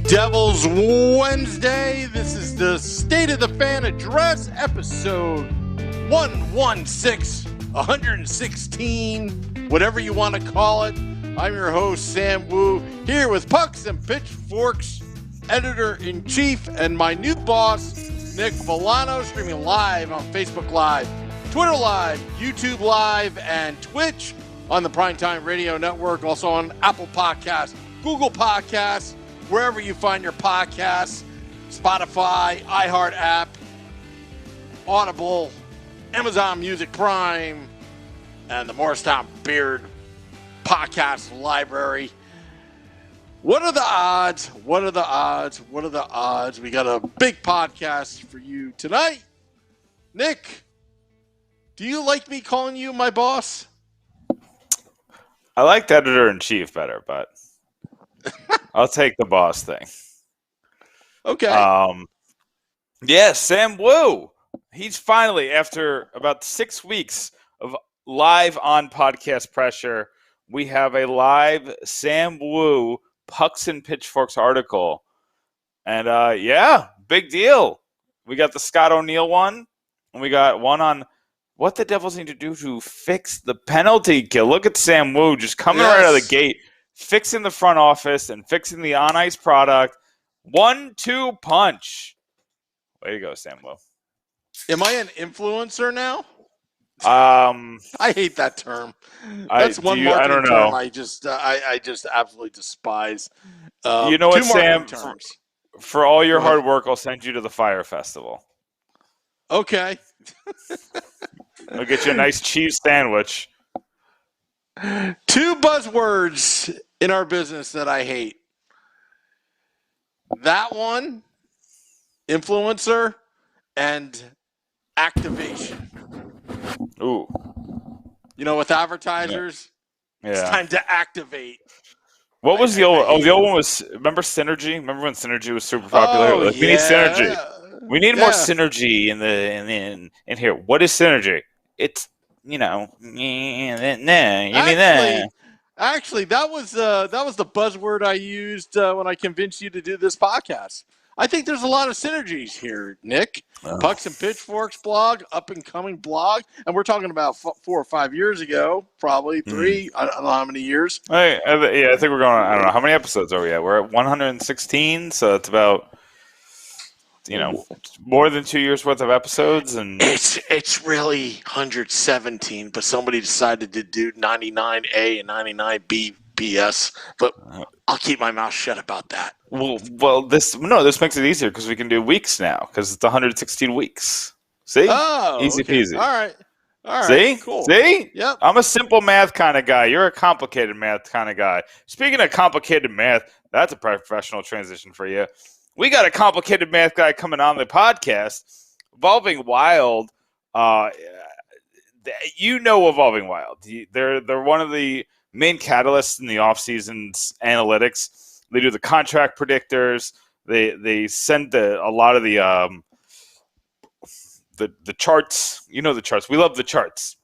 Devil's Wednesday. This is the State of the Fan Address, episode 116, 116, whatever you want to call it. I'm your host, Sam Wu, here with Pucks and Pitchforks, editor-in-chief, and my new boss, Nick Villano, streaming live on Facebook Live, Twitter Live, YouTube Live, and Twitch on the Primetime Radio Network, also on Apple Podcasts, Google Podcasts, wherever you find your podcasts, Spotify, iHeart app, Audible, Amazon Music Prime, and the Morristown Beard podcast library. What are the odds? What are the odds? What are the odds? We got a big podcast for you tonight. Nick, do you like me calling you my boss? I liked editor-in-chief better, but I'll take the boss thing. Okay. Yeah, Sam Wu. He's finally, after about 6 weeks of live on podcast pressure, we have a live Sam Wu Pucks and Pitchforks article. And yeah, big deal. We got the Scott O'Neill one, and we got one on what the Devils need to do to fix the penalty kill. Look at Sam Wu just coming right out of the gate, fixing the front office and fixing the on-ice product. 1-2 punch. Way to go, Sam Wu. Am I an influencer now? I hate that term. That's one marketing I don't term know. I just absolutely despise. You know what, Sam? For all your hard work, I'll send you to the Fire Festival. Okay. I'll get you a nice cheese sandwich. 2 buzzwords in our business that I hate. That one, influencer, and activation. Ooh. You know, with advertisers, It's time to activate. What was the old? Oh, the old one was. Remember Synergy? Remember when Synergy was super popular? Oh, we need Synergy. We need more Synergy in here. What is Synergy? It's Actually, that was the buzzword I used when I convinced you to do this podcast. I think there's a lot of synergies here, Nick. Pucks and Pitchforks blog, up-and-coming blog, and we're talking about 4 or 5 years ago, probably 3. I don't know how many years. I think we're going. I don't know how many episodes are we at. We're at 116, so it's about more than 2 years worth of episodes, and it's really 117. But somebody decided to do 99A and 99B BS, but I'll keep my mouth shut about that. Well, this makes it easier because we can do weeks now because it's 116 weeks. See? Oh, easy peasy. All right. See? Cool. See? Yep. I'm a simple math kind of guy. You're a complicated math kind of guy. Speaking of complicated math, that's a professional transition for you. We got a complicated math guy coming on the podcast. Evolving Wild. Evolving Wild. They're one of the main catalysts in the offseason's analytics. They do the contract predictors. They send a lot of the charts. You know the charts. We love the charts.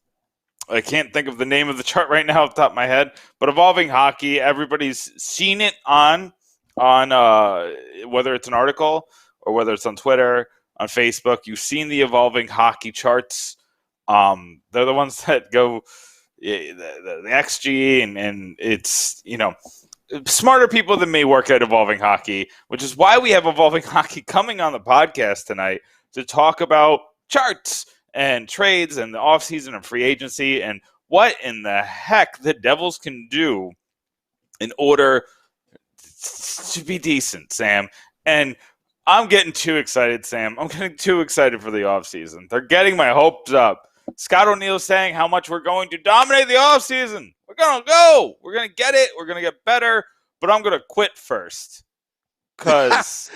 I can't think of the name of the chart right now off the top of my head. But Evolving Hockey, everybody's seen it on whether it's an article or whether it's on Twitter, on Facebook. You've seen the Evolving Hockey charts. They're the ones that go the XG and it's smarter people than me work at Evolving Hockey, which is why we have Evolving Hockey coming on the podcast tonight to talk about charts and trades and the offseason and free agency and what in the heck the Devils can do in order to be decent, Sam. And I'm getting too excited, Sam. I'm getting too excited for the offseason. They're getting my hopes up. Scott O'Neill saying how much we're going to dominate the offseason. We're going to go. We're going to get it. We're going to get better. But I'm going to quit first. Because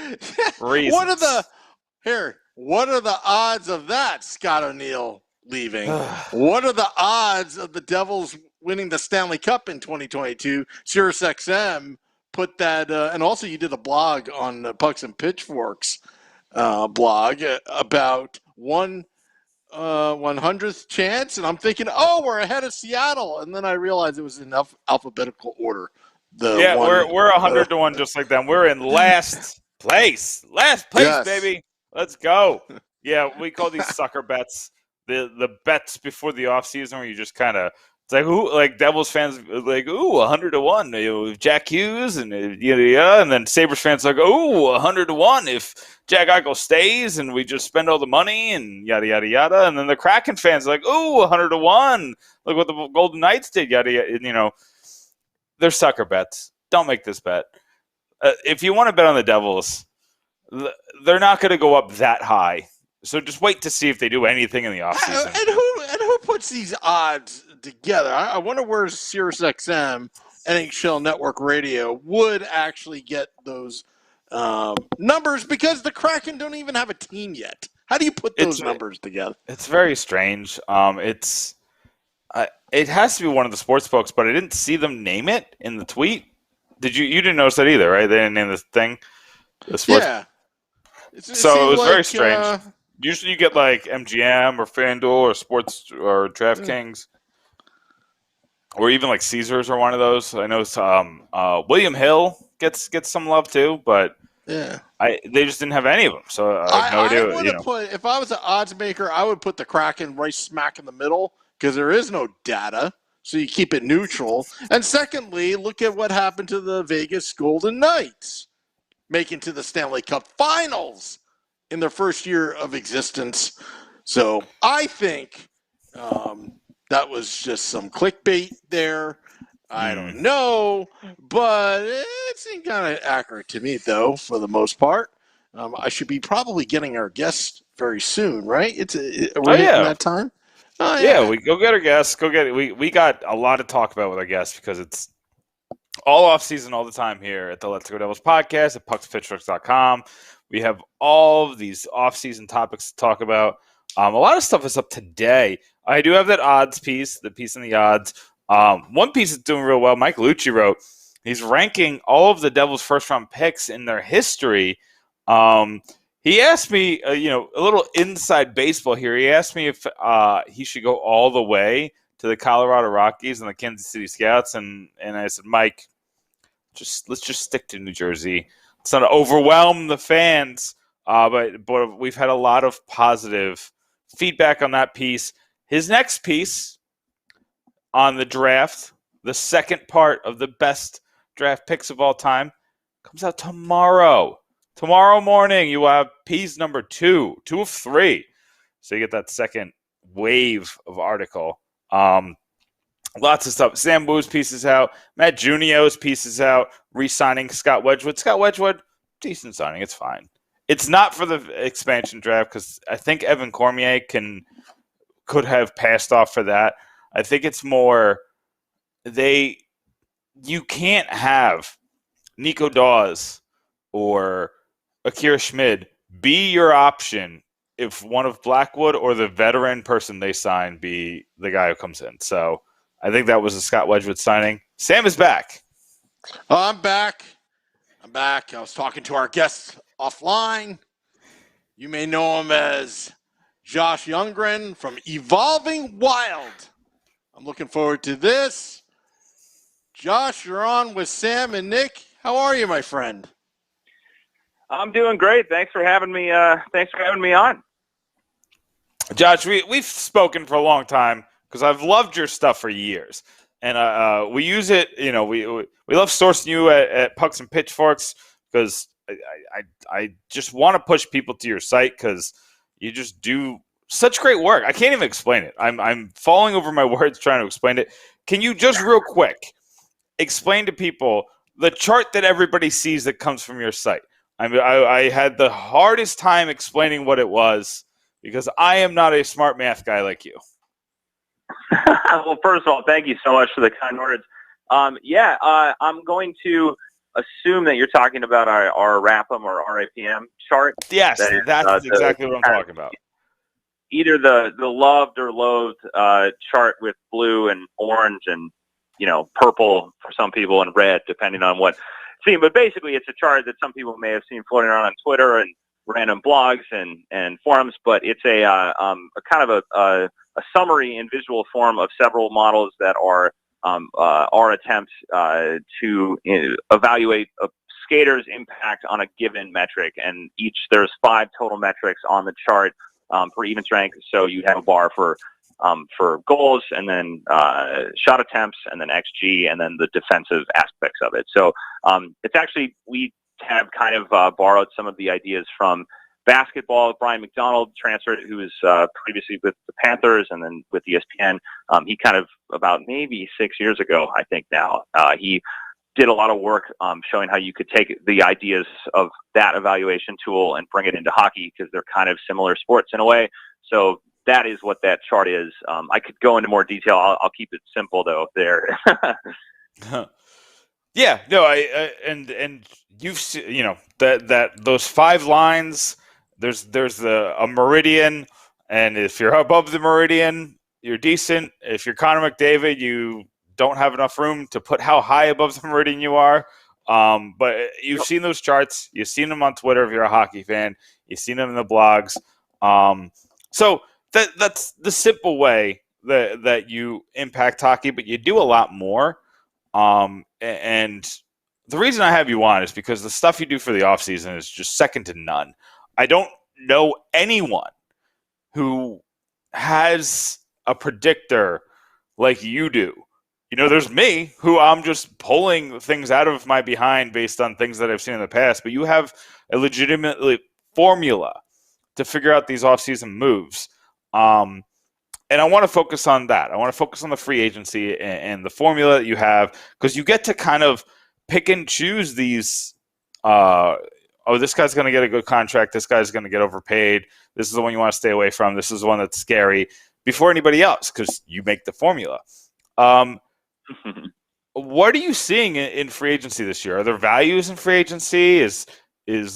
reasons. What are the odds of that, Scott O'Neill leaving? What are the odds of the Devils winning the Stanley Cup in 2022? SiriusXM put that, and also you did a blog on the Pucks and Pitchforks blog about 100th chance, and I'm thinking, oh, we're ahead of Seattle, and then I realized it was in alphabetical order. the Yeah, one. we're 100 to 1 just like them. We're in last place. Last place, Yes. baby. Let's go. Yeah, we call these sucker bets. The bets before the offseason where you just kind of it's like who like Devils fans like 100 to 1 with Jack Hughes and and then Sabres fans like 100 to 1 if Jack Eichel stays and we just spend all the money and yada yada yada, and then the Kraken fans are like 100 to 1 look what the Golden Knights did yada yada. They're sucker bets. Don't make this bet. If you want to bet on the Devils, they're not going to go up that high. So just wait to see if they do anything in the offseason. And who puts these odds together? I wonder where SiriusXM, NHL Network Radio would actually get those numbers, because the Kraken don't even have a team yet. How do you put those numbers together? It's very strange. It has to be one of the sports folks, but I didn't see them name it in the tweet. Did you? You didn't notice that either, right? They didn't name this thing. The sports. Yeah. So it was very strange. Usually you get like MGM or FanDuel or Sports or DraftKings, or even like Caesars or one of those. I know William Hill gets some love too, but yeah, they just didn't have any of them. So I have no idea. If I was an odds maker, I would put the Kraken right smack in the middle, because there is no data, so you keep it neutral. And secondly, look at what happened to the Vegas Golden Knights, making to the Stanley Cup Finals in their first year of existence. So I think that was just some clickbait there. I don't know, but it seemed kind of accurate to me, though, for the most part. I should be probably getting our guest very soon, right? We're hitting that time? Oh, yeah, we go get our guests. Go get it. We got a lot to talk about with our guests because it's all off season all the time here at the Let's Go Devils podcast at pucksfitchworks.com. We have all of these off-season topics to talk about. A lot of stuff is up today. I do have that odds piece, the piece in the odds. One piece is doing real well. Mike Lucci wrote, he's ranking all of the Devils' first-round picks in their history. He asked me, a little inside baseball here. He asked me if he should go all the way to the Colorado Rockies and the Kansas City Scouts, and I said, Mike, let's just stick to New Jersey. It's not to overwhelm the fans, but we've had a lot of positive feedback on that piece. His next piece on the draft, the second part of the best draft picks of all time, comes out tomorrow. Tomorrow morning, you will have piece number 2 of 3. So you get that second wave of article. Lots of stuff. Sam Wu's piece is out. Matt Junio's piece is out. Re-signing Scott Wedgwood. Scott Wedgwood, decent signing. It's fine. It's not for the expansion draft because I think Evan Cormier could have passed off for that. I think it's more you can't have Nico Dawes or Akira Schmid be your option if one of Blackwood or the veteran person they sign be the guy who comes in. So I think that was a Scott Wedgwood signing. Sam is back. Oh, I'm back. I was talking to our guest offline. You may know him as Josh Younggren from Evolving Wild. I'm looking forward to this. Josh, you're on with Sam and Nick. How are you, my friend? I'm doing great. Thanks for having me. Thanks for having me on. Josh, we've spoken for a long time because I've loved your stuff for years, and we use it. We love sourcing you at Pucks and Pitchforks because I just want to push people to your site because you just do such great work. I can't even explain it. I'm falling over my words trying to explain it. Can you just real quick explain to people the chart that everybody sees that comes from your site? I had the hardest time explaining what it was because I am not a smart math guy like you. Well, first of all, thank you so much for the kind words. I'm going to assume that you're talking about our RAPM or RAPM chart. Yes, that's exactly what I'm talking about. Either the loved or loathed chart with blue and orange and purple for some people and red, depending on what scene. But basically, it's a chart that some people may have seen floating around on Twitter and random blogs and forums. But it's a kind of a summary in visual form of several models that are our attempt to evaluate a skater's impact on a given metric, and there's 5 total metrics on the chart for even strength. So you have a bar for goals, and then shot attempts, and then XG, and then the defensive aspects of it. So it's actually, we have kind of borrowed some of the ideas from basketball. Brian McDonald transferred, who was previously with the Panthers and then with ESPN. He kind of, about maybe 6 years ago, I think now, he did a lot of work showing how you could take the ideas of that evaluation tool and bring it into hockey, because they're kind of similar sports in a way. So that is what that chart is. I could go into more detail. I'll keep it simple though there. Yeah, no, and you've seen, that those 5 lines. There's a meridian, and if you're above the meridian, you're decent. If you're Connor McDavid, you don't have enough room to put how high above the meridian you are. But you've seen those charts. You've seen them on Twitter if you're a hockey fan. You've seen them in the blogs. So that's the simple way that you impact hockey, but you do a lot more. And the reason I have you on is because the stuff you do for the offseason is just second to none. I don't know anyone who has a predictor like you do. There's me, who I'm just pulling things out of my behind based on things that I've seen in the past, but you have a legitimate formula to figure out these offseason moves. And I want to focus on that. I want to focus on the free agency and the formula that you have, because you get to kind of pick and choose these. This guy's going to get a good contract. This guy's going to get overpaid. This is the one you want to stay away from. This is the one that's scary before anybody else, because you make the formula. What are you seeing in free agency this year? Are there values in free agency? Is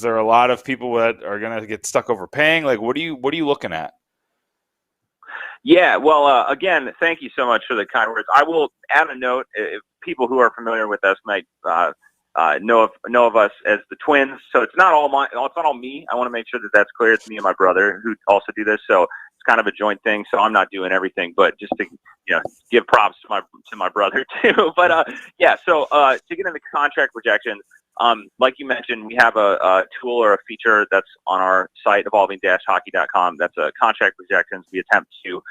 there a lot of people that are going to get stuck overpaying? Like, what are you looking at? Yeah, well, again, thank you so much for the kind words. I will add a note. If people who are familiar with us might know of us as the Twins. So it's not all me. I want to make sure that that's clear. It's me and my brother who also do this. So it's kind of a joint thing. So I'm not doing everything, but just to give props to my brother too. But yeah. So to get into contract projections, like you mentioned, we have a tool or a feature that's on our site, evolving-hockey.com. That's a contract projections. We attempt to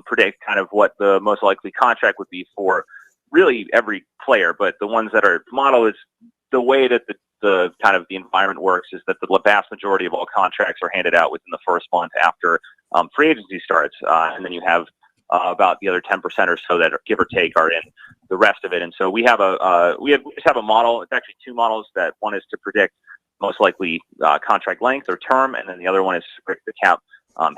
predict kind of what the most likely contract would be for really every player, but the ones that are model is the way that the kind of the environment works is that the vast majority of all contracts are handed out within the first month after free agency starts, and then you have about the other 10% or so that are, give or take, are in the rest of it. And so we just have a model. It's actually 2 models. That one is to predict most likely contract length or term, and then the other one is to predict the cap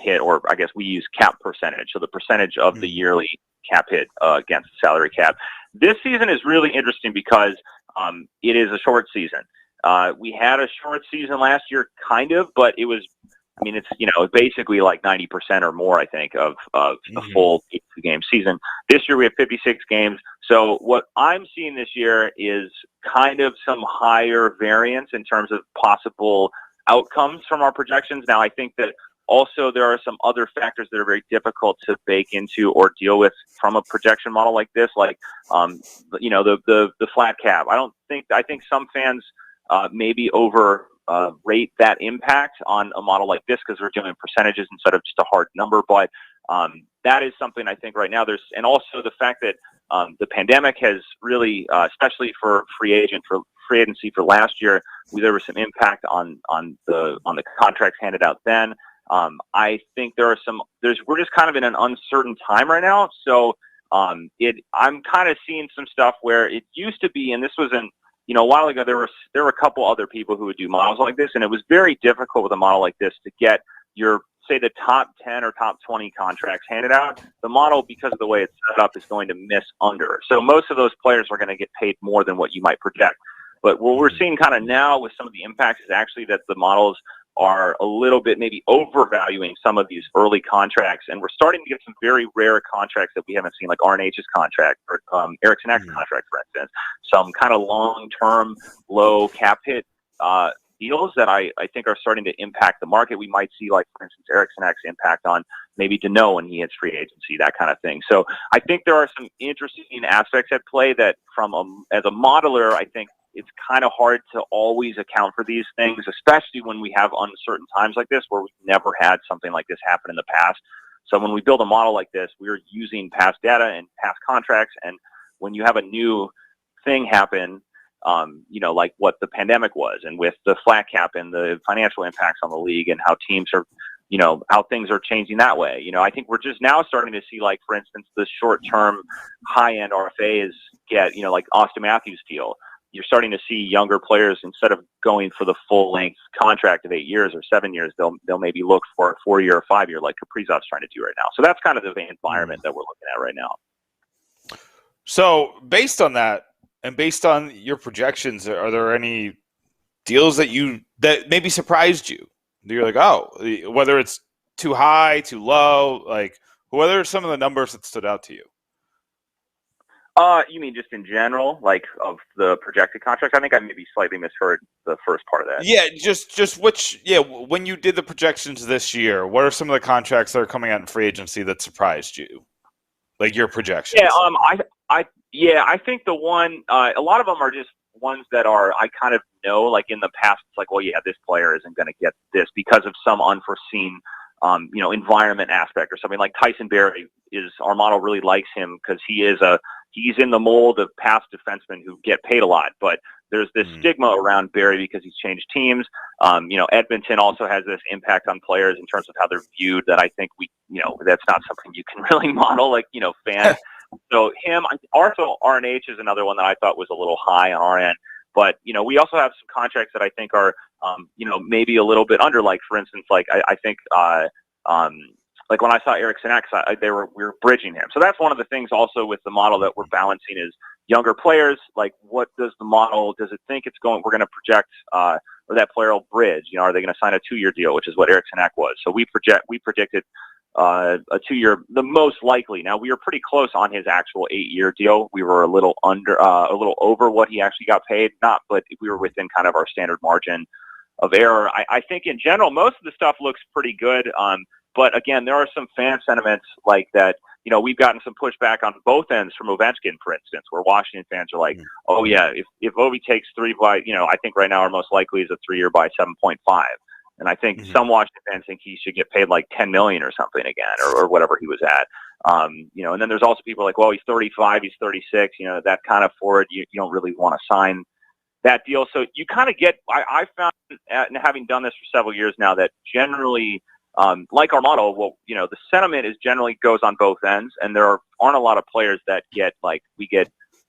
hit, or I guess we use cap percentage, so the percentage of the yearly cap hit against the salary cap. This season is really interesting because it is a short season. We had a short season last year, kind of, but it was, it's basically like 90% or more, I think, of the full game season. This year we have 56 games. So what I'm seeing this year is kind of some higher variance in terms of possible outcomes from our projections. Now, I think that also there are some other factors that are very difficult to bake into or deal with from a projection model like this, like the flat cap. I think some fans maybe rate that impact on a model like this because we're doing percentages instead of just a hard number. But that is something I think right now and also the fact that the pandemic has really, especially for free agency for last year, there was some impact on the contracts handed out then. I think we're just kind of in an uncertain time right now. So I'm kind of seeing some stuff where it used to be, and this was a while ago, there were a couple other people who would do models like this, and it was very difficult with a model like this to get say the top 10 or top 20 contracts handed out. The model, because of the way it's set up, is going to miss under. So most of those players are going to get paid more than what you might project. But what we're seeing kind of now with some of the impacts is actually that the models are a little bit maybe overvaluing some of these early contracts, and we're starting to get some very rare contracts that we haven't seen, like RNH's contract or Eriksson Ek's contract, for instance. Some kind of long-term, low cap hit deals that I think are starting to impact the market. We might see, like, for instance, Eriksson Ek's impact on maybe to know when he hits free agency, that kind of thing. So I think there are some interesting aspects at play that as a modeler, I think it's kind of hard to always account for these things, especially when we have uncertain times like this where we've never had something like this happen in the past. So when we build a model like this, we're using past data and past contracts. And when you have a new thing happen, like what the pandemic was, and with the flat cap and the financial impacts on the league and how teams are, how things are changing that way. I think we're just now starting to see, like, for instance, the short-term high-end RFAs get, like Austin Matthews' deal. You're starting to see younger players, instead of going for the full-length contract of 8 years or 7 years, they'll maybe look for a 4-year or 5-year, like Kaprizov's trying to do right now. So that's kind of the environment that we're looking at right now. So based on that, and based on your projections, are there any deals that maybe surprised you? You're like, oh, whether it's too high, too low, like, what are some of the numbers that stood out to you? You mean just in general, like of the projected contracts? I think I maybe slightly misheard the first part of that. Yeah, just when you did the projections this year, what are some of the contracts that are coming out in free agency that surprised you? Like your projections? Yeah, I think the one, a lot of them are just ones that I kind of know, like in the past, it's like, well, yeah, this player isn't going to get this because of some unforeseen, environment aspect or something. Like Tyson Barrie our model really likes him because he's in the mold of past defensemen who get paid a lot, but there's this stigma around Barrie because he's changed teams. Edmonton also has this impact on players in terms of how they're viewed that I think that's not something you can really model, like, fans. So him, also RNH is another one that I thought was a little high on our end. But, we also have some contracts that I think are, maybe a little bit under, like, for instance, like I think, like when I saw Eric Sinek, we were bridging him. So that's one of the things also with the model that we're balancing is younger players. Like, what does the model, does it think we're going to project, or that player will bridge? Are they going to sign a 2-year deal, which is what Eric Sinek was. So we predicted a 2-year, the most likely. Now, we were pretty close on his actual 8-year deal. We were a little over what he actually got paid, but we were within kind of our standard margin of error. I think in general, most of the stuff looks pretty good. But again, there are some fan sentiments like that. We've gotten some pushback on both ends from Ovechkin, for instance, where Washington fans are like, oh yeah, if Ovi takes 3 by, I think right now our most likely is a 3-year by 7.5. And I think some Washington fans think he should get paid like $10 million or something again, or whatever he was at. And then there's also people like, well, he's 35, he's 36, that kind of forward, you don't really want to sign that deal. So you kind of get, I found, having done this for several years now, that generally, like our model, well, the sentiment generally goes on both ends, and there aren't a lot of players that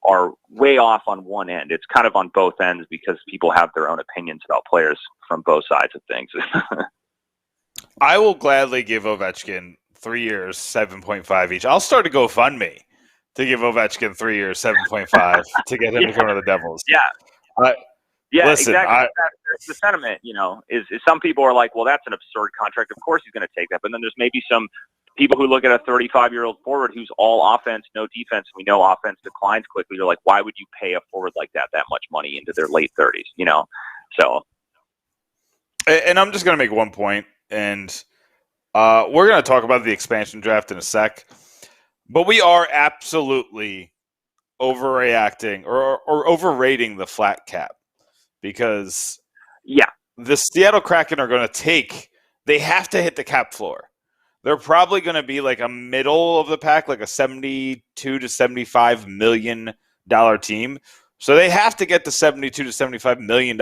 are way off on one end. It's kind of on both ends because people have their own opinions about players from both sides of things. I will gladly give Ovechkin 3 years, 7.5 each. I'll start a GoFundMe to give Ovechkin 3 years, 7.5 to get him to come to the Devils. Yeah. Listen, exactly. That's the sentiment, is some people are like, well, that's an absurd contract. Of course he's going to take that. But then there's maybe some people who look at a 35-year-old forward who's all offense, no defense. We know offense declines quickly. They're like, why would you pay a forward like that much money into their late 30s, So. And I'm just going to make one point, and we're going to talk about the expansion draft in a sec. But we are absolutely overreacting or overrating the flat cap. Because the Seattle Kraken are going to they have to hit the cap floor. They're probably going to be like a middle of the pack, like a $72 to $75 million team. So they have to get the $72 to $75 million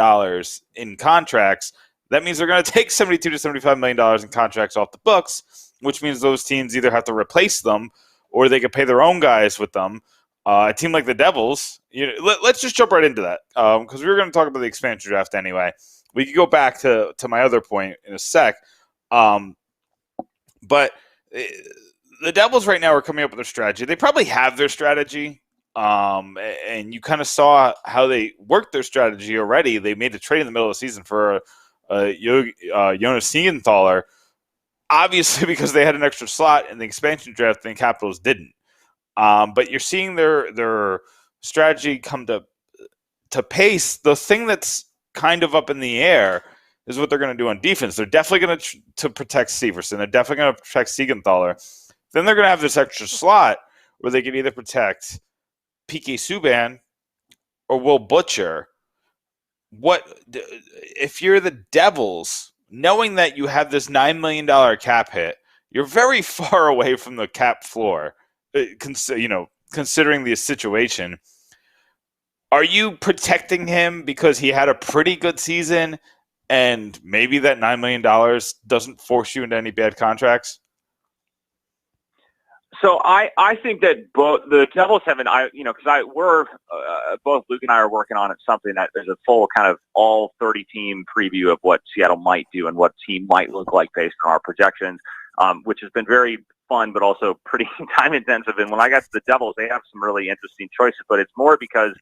in contracts. That means they're going to take $72 to $75 million in contracts off the books, which means those teams either have to replace them or they could pay their own guys with them. A team like the Devils, let's just jump right into that because we were going to talk about the expansion draft anyway. We could go back to my other point in a sec. But the Devils right now are coming up with their strategy. They probably have their strategy, and you kind of saw how they worked their strategy already. They made a trade in the middle of the season for Jonas Siegenthaler, obviously because they had an extra slot in the expansion draft and the Capitals didn't. But you're seeing their strategy come to pace. The thing that's kind of up in the air is what they're going to do on defense. They're definitely going to protect Severson. They're definitely going to protect Siegenthaler. Then they're going to have this extra slot where they can either protect PK Subban or Will Butcher. If you're the Devils, knowing that you have this $9 million cap hit, you're very far away from the cap floor, considering the situation. Are you protecting him because he had a pretty good season and maybe that $9 million doesn't force you into any bad contracts? So I think that both the Devils have both Luke and I are working on something that there's a full kind of all 30 team preview of what Seattle might do and what team might look like based on our projections, which has been very fun, but also pretty time intensive. And when I got to the Devils, they have some really interesting choices, but it's more because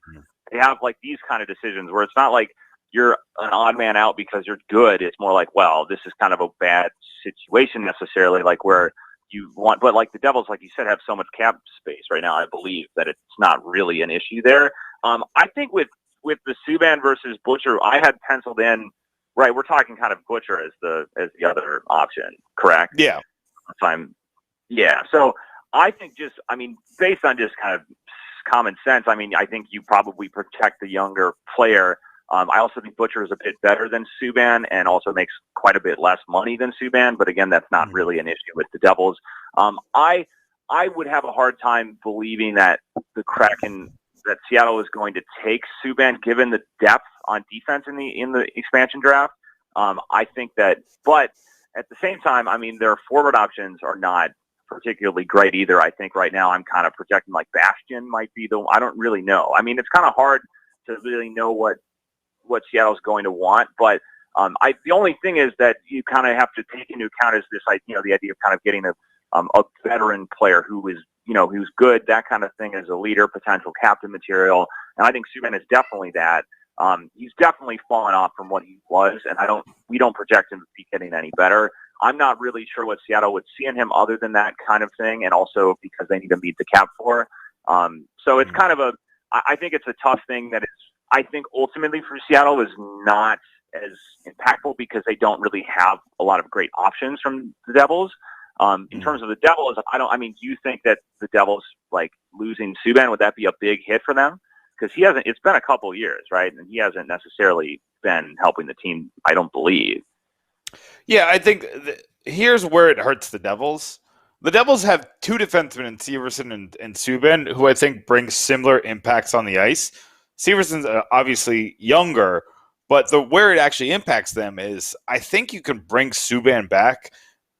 they have like these kind of decisions where it's not like you're an odd man out because you're good. It's more like, well, this is kind of a bad situation necessarily, like where you want, but like the Devils, like you said, have so much cap space right now. I believe that it's not really an issue there. I think with the Subban versus Butcher, I had penciled in, right. We're talking kind of Butcher as the other option, correct? Yeah. Yeah. So I think based on just kind of common sense, I think you probably protect the younger player. I also think Butcher is a bit better than Subban and also makes quite a bit less money than Subban. But again, that's not really an issue with the Devils. I would have a hard time believing that that Seattle is going to take Subban given the depth on defense in the expansion draft. I think that, but at the same time, their forward options are not particularly great either. I think right now I'm kind of projecting like Bastian might be I don't really know. It's kind of hard to really know what Seattle's going to want, but the only thing is that you kind of have to take into account is this, the idea of kind of getting a veteran player who is, who's good, that kind of thing, as a leader, potential captain material, and I think Subban is definitely that. He's definitely fallen off from what he was, and we don't project him to be getting any better. I'm not really sure what Seattle would see in him other than that kind of thing, and also because they need to meet the cap floor. So it's kind of I think it's a tough thing that is, I think ultimately for Seattle is not as impactful because they don't really have a lot of great options from the Devils. In terms of the Devils, do you think that the Devils, like losing Subban, would that be a big hit for them? Because it's been a couple years, right? And he hasn't necessarily been helping the team, I don't believe. Yeah, I think here's where it hurts the Devils. The Devils have two defensemen in Severson and Subban who I think bring similar impacts on the ice. Severson's obviously younger, but where it actually impacts them is I think you can bring Subban back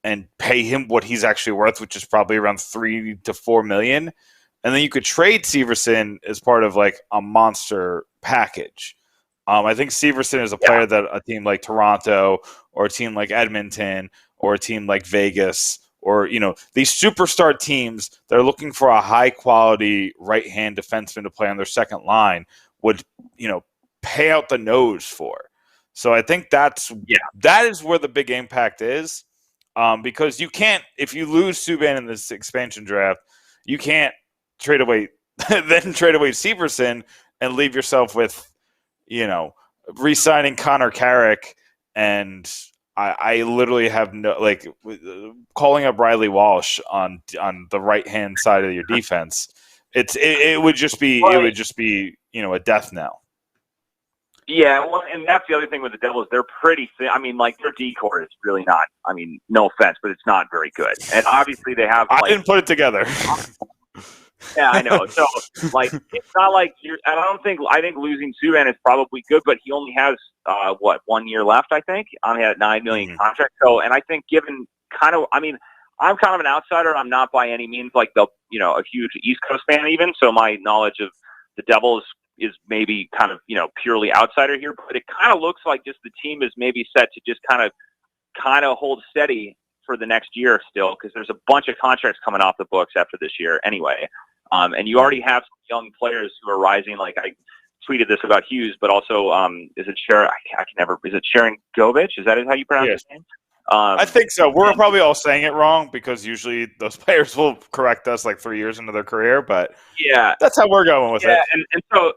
and pay him what he's actually worth, which is probably around $3 to $4 million. And then you could trade Severson as part of like a monster package. I think Severson is a player that a team like Toronto or a team like Edmonton or a team like Vegas or, these superstar teams that are looking for a high quality right-hand defenseman to play on their second line would, pay out the nose for. So I think that is where the big impact is. Because you can't, if you lose Subban in this expansion draft, you can't trade away Severson and leave yourself with, re-signing Connor Carrick, and I literally have calling up Riley Walsh on the right hand side of your defense. It would just be a death knell. Yeah, well, and that's the other thing with the Devils. They're pretty thin. Their decor is really not. No offense, but it's not very good. And obviously, they have. I didn't put it together. Yeah, I know. So, it's not like you're. I think losing Subban is probably good, but he only has 1 year left. I think on that $9 million contract. So, and I think given kind of, I'm kind of an outsider. I'm not by any means like a huge East Coast fan even. So my knowledge of the Devils is maybe kind of, purely outsider here, but it kind of looks like just the team is maybe set to just kind of hold steady for the next year still, because there's a bunch of contracts coming off the books after this year anyway. And you already have some young players who are rising. Like I tweeted this about Hughes, but also, is it Sharon Govich? Is that how you pronounce his name? I think so. We're probably all saying it wrong because usually those players will correct us like 3 years into their career, but yeah, that's how we're going with it. And so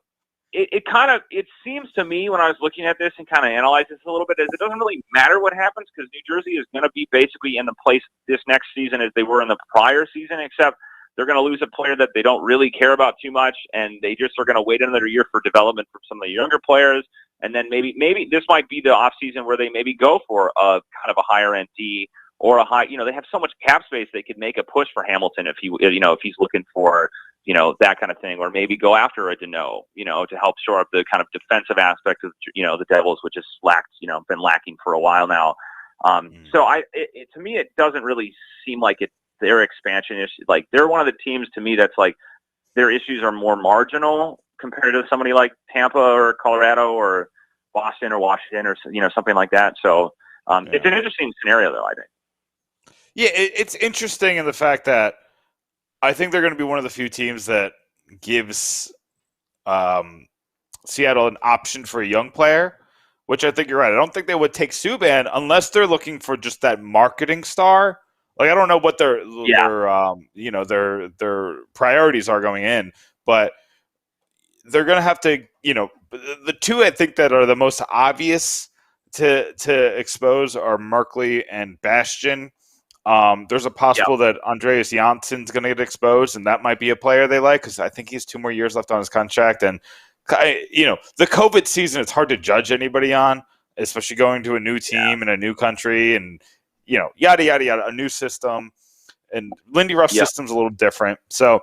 it seems to me when I was looking at this and kind of analyzing this a little bit, is it doesn't really matter what happens because New Jersey is going to be basically in the place this next season as they were in the prior season, except they're going to lose a player that they don't really care about too much, and they just are going to wait another year for development from some of the younger players, and then maybe this might be the off season where they maybe go for a kind of a higher end D or a high. They have so much cap space they could make a push for Hamilton if he's looking for that kind of thing, or maybe go after a Deneau, to help shore up the kind of defensive aspect of the Devils, which has been lacking for a while now. So to me, it doesn't really seem like their expansion is like they're one of the teams to me that's like their issues are more marginal compared to somebody like Tampa or Colorado or Boston or Washington or something like that. So it's an interesting scenario, though, I think. Yeah, it's interesting in the fact that I think they're going to be one of the few teams that gives Seattle an option for a young player, which I think you're right. I don't think they would take Subban unless they're looking for just that marketing star. Like I don't know what their priorities are going in, but they're going to have to, the two I think that are the most obvious to expose are Merkley and Bastion. There's a possible that Andreas Janssen's going to get exposed, and that might be a player they like because I think he has 2 more years left on his contract. And the COVID season, it's hard to judge anybody on, especially going to a new team in a new country and yada yada yada, a new system. And Lindy Ruff's system's a little different, so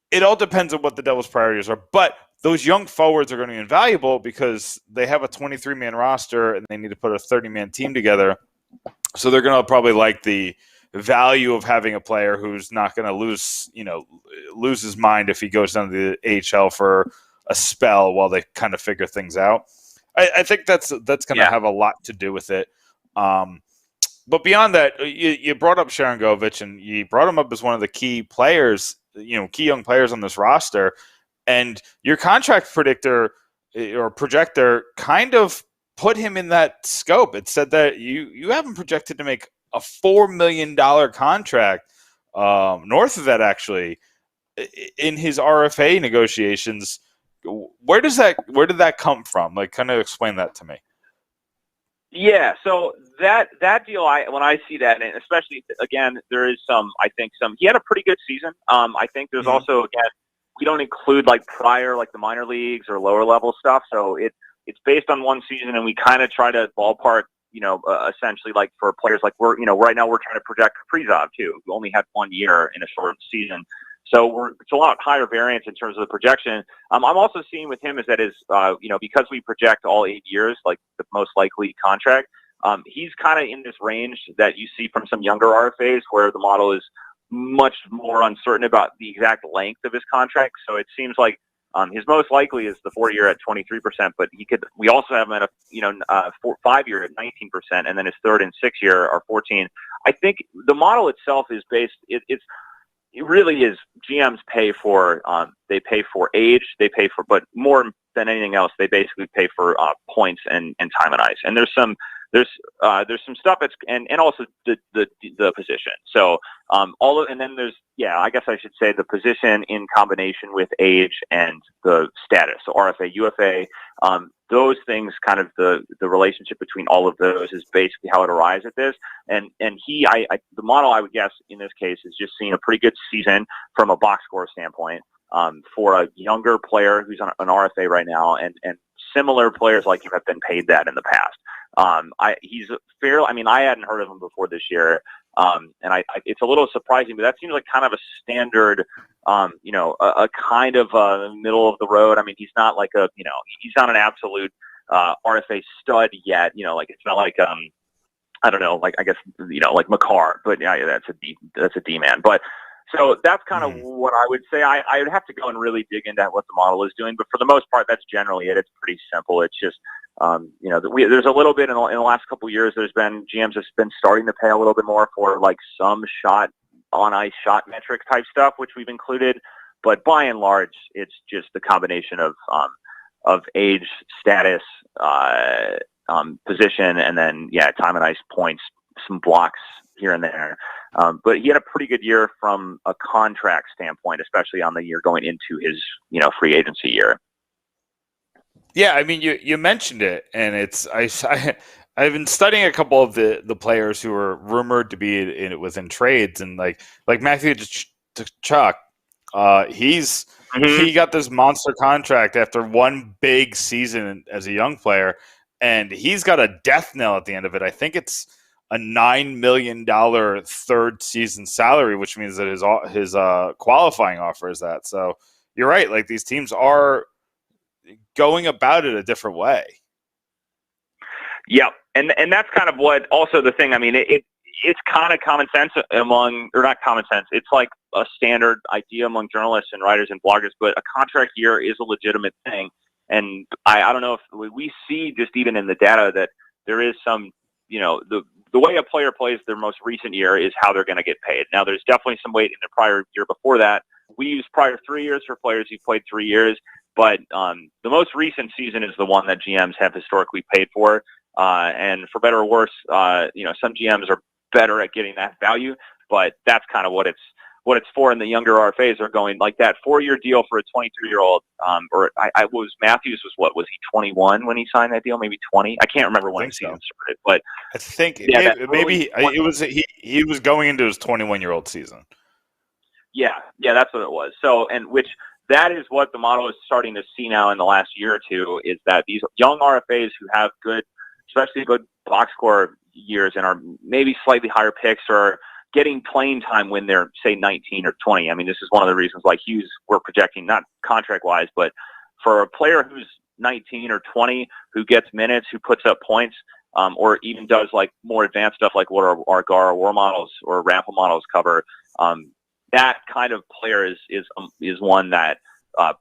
it all depends on what the Devils' priorities are. But those young forwards are going to be invaluable because they have a 23-man roster and they need to put a 30-man team together. So they're going to probably like the value of having a player who's not going to lose his mind if he goes down to the AHL for a spell while they kind of figure things out. I think that's going to have a lot to do with it. But beyond that, you brought up Sharangovich, and you brought him up as one of the key players, key young players on this roster. And your contract predictor or projector kind of put him in that scope. It said that you have him projected to make a $4 million contract, north of that actually, in his RFA negotiations. Where did that come from? Like, kind of explain that to me. Yeah, so that deal, when I see that, and especially again, there is he had a pretty good season. I think there's also, again, we don't include like prior, like the minor leagues or lower level stuff. So it's based on one season, and we kind of try to ballpark, essentially like for players like right now we're trying to project Kaprizov too, who only had 1 year in a short season. So it's a lot higher variance in terms of the projection. I'm also seeing with him is that because we project all 8 years, like the most likely contract, he's kind of in this range that you see from some younger RFAs where the model is much more uncertain about the exact length of his contract. So it seems like his most likely is the 4-year at 23%, but we also have him at a 5-year at 19%, and then his 3rd and 6th year are 14. I think the model itself is based. It really is. GMs pay for they pay for age, but more than anything else, they basically pay for points and time and ice. And there's some stuff that's and also the position. So and then there's I guess I should say the position in combination with age and the status. So RFA, UFA, those things, kind of the relationship between all of those is basically how it arrives at this. And the model I would guess in this case is just seeing a pretty good season from a box score standpoint for a younger player who's on an RFA right now, and similar players like him have been paid that in the past. He's fairly. I mean, I hadn't heard of him before this year, and it's a little surprising, but that seems like kind of a standard, a kind of middle of the road. I mean, he's not like he's not an absolute RFA stud yet. Like it's not like I don't know, like I guess like Makar, but that's a D man, but. So that's kind of what I would say. I would have to go and really dig into what the model is doing, but for the most part, that's generally it. It's pretty simple. It's just, there's a little bit in the last couple of years, GMs have been starting to pay a little bit more for like some on ice shot metric type stuff, which we've included. But by and large, it's just the combination of age, status, position, and then time and ice points, some blocks, here and there. But he had a pretty good year from a contract standpoint, especially on the year going into his, free agency year. Yeah, I mean, you mentioned it, and I've been studying a couple of the players who were rumored to be within trades, and like Matthew Tkachuk, he got this monster contract after one big season as a young player, and he's got a death knell at the end of it. I think it's a $9 million third season salary, which means that his qualifying offer is that. So you're right, like these teams are going about it a different way. Yeah, and that's kind of what also the thing. I mean, it's kind of common sense or not common sense. It's like a standard idea among journalists and writers and bloggers. But a contract year is a legitimate thing, and I don't know if we see just even in the data that there is some, the way a player plays their most recent year is how they're going to get paid. Now, there's definitely some weight in the prior year before that. We use prior 3 years for players who played 3 years. But the most recent season is the one that GMs have historically paid for. And for better or worse, some GMs are better at getting that value, but that's kind of what it's for. And the younger RFAs are going like that 4-year deal for a 23-year-old. Matthews was he 21 when he signed that deal? Maybe 20. I can't remember when the season started, but I think it was he was going into his 21-year-old season. Yeah, that's what it was. So, that is what the model is starting to see now in the last year or two, is that these young RFAs who have good, especially good box score years and are maybe slightly higher picks or getting playing time when they're, say, 19 or 20. I mean, this is one of the reasons like Hughes we're projecting, not contract-wise, but for a player who's 19 or 20 who gets minutes, who puts up points, or even does like more advanced stuff like what our Gara War models or Rampal models cover, that kind of player is one that